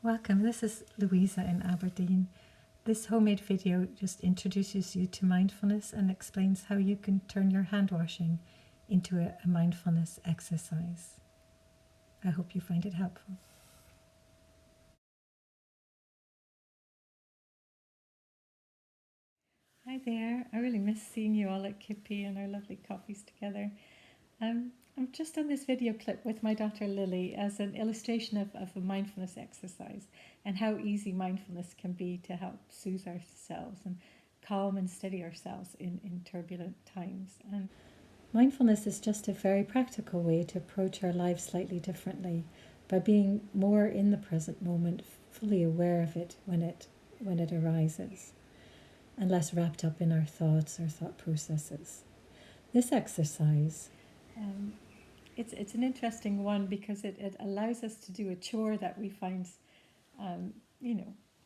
Welcome, this is Louisa in Aberdeen. This homemade video just introduces you to mindfulness and explains how you can turn your hand washing into a mindfulness exercise. I hope you find it helpful. Hi there, I really miss seeing you all at Kippy and our lovely coffees together. I'm just on this video clip with my daughter Lily as an illustration of a mindfulness exercise and how easy mindfulness can be to help soothe ourselves and calm and steady ourselves in turbulent times. And mindfulness is just a very practical way to approach our lives slightly differently by being more in the present moment, fully aware of it when it arises, and less wrapped up in our thoughts or thought processes. This exercise it's an interesting one because it allows us to do a chore that we find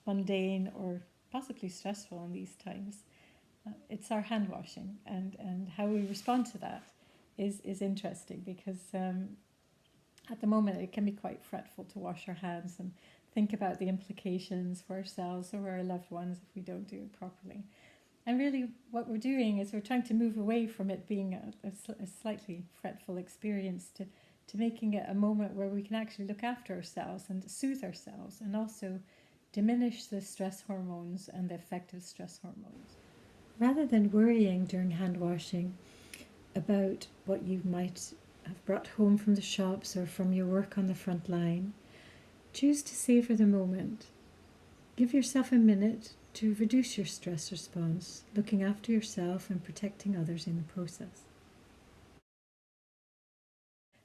mundane or possibly stressful in these times. It's our hand washing, and how we respond to that is interesting because at the moment it can be quite fretful to wash our hands and think about the implications for ourselves or our loved ones if we don't do it properly. And really what we're doing is we're trying to move away from it being a slightly fretful experience to making it a moment where we can actually look after ourselves and soothe ourselves and also diminish the stress hormones and the effect of stress hormones. Rather than worrying during hand washing about what you might have brought home from the shops or from your work on the front line, choose to savor the moment. Give yourself a minute to reduce your stress response, looking after yourself and protecting others in the process.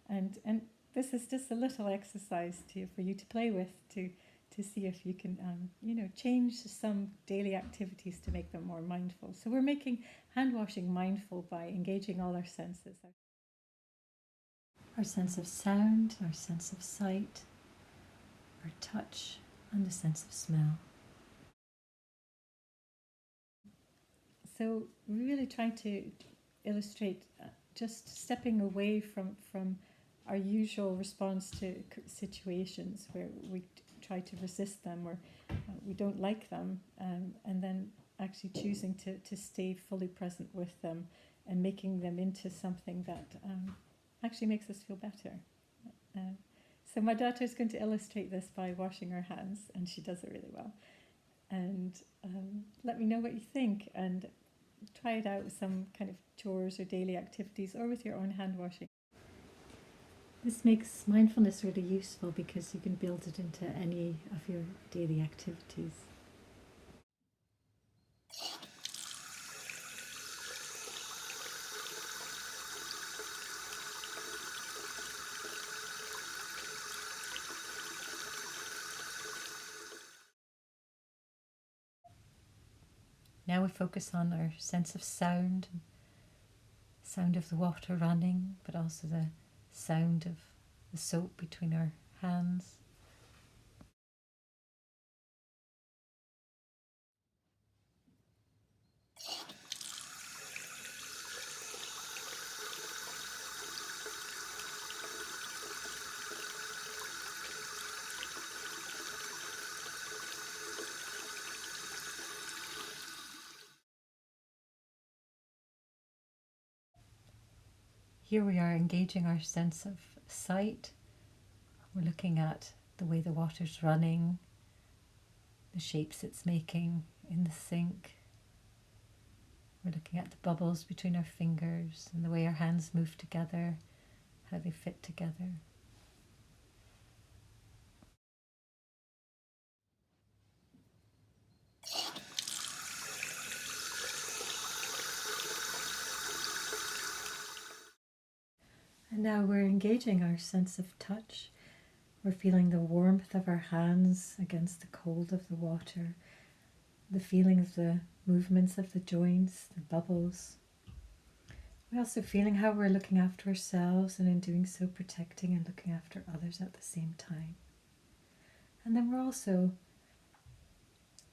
And this is just a little exercise for you to play with to see if you can change some daily activities to make them more mindful. So we're making hand washing mindful by engaging all our senses. Our sense of sound, our sense of sight, our touch, and the sense of smell. So we really try to illustrate just stepping away from our usual response to situations where we try to resist them or we don't like them, and then actually choosing to stay fully present with them and making them into something that actually makes us feel better. So my daughter is going to illustrate this by washing her hands, and she does it really well. And let me know what you think, and try it out with some kind of chores or daily activities or with your own hand washing. This makes mindfulness really useful because you can build it into any of your daily activities. Now we focus on our sense of sound of the water running, but also the sound of the soap between our hands. Here we are engaging our sense of sight. We're looking at the way the water's running, the shapes it's making in the sink. We're looking at the bubbles between our fingers and the way our hands move together, how they fit together. And now we're engaging our sense of touch. We're feeling the warmth of our hands against the cold of the water, the feeling of the movements of the joints, the bubbles. We're also feeling how we're looking after ourselves and in doing so protecting and looking after others at the same time. And then we're also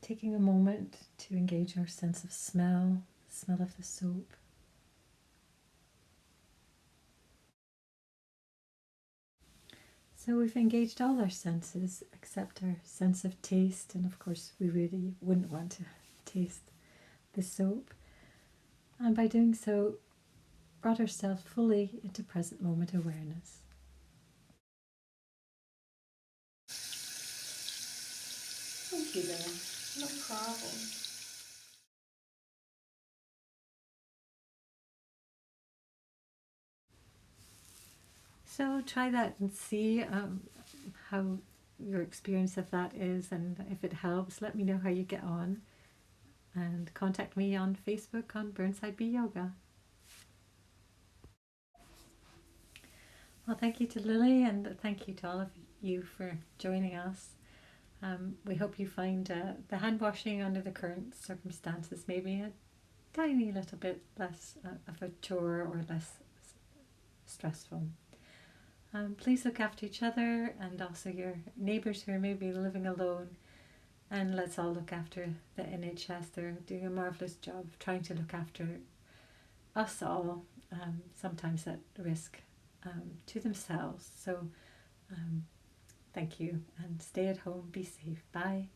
taking a moment to engage our sense of smell, the smell of the soap. So we've engaged all our senses except our sense of taste, and of course we really wouldn't want to taste the soap. And by doing so, brought ourselves fully into present moment awareness. Thank you, Lily. No problem. So try that and see how your experience of that is, and if it helps, let me know how you get on. And contact me on Facebook on Burnside Bee Yoga. Well, thank you to Lily, and thank you to all of you for joining us. We hope you find the hand washing under the current circumstances maybe a tiny little bit less of a chore or less stressful. Please look after each other and also your neighbours who are maybe living alone. And let's all look after the NHS. They're doing a marvellous job of trying to look after us all, sometimes at risk to themselves. So thank you, and stay at home, be safe. Bye.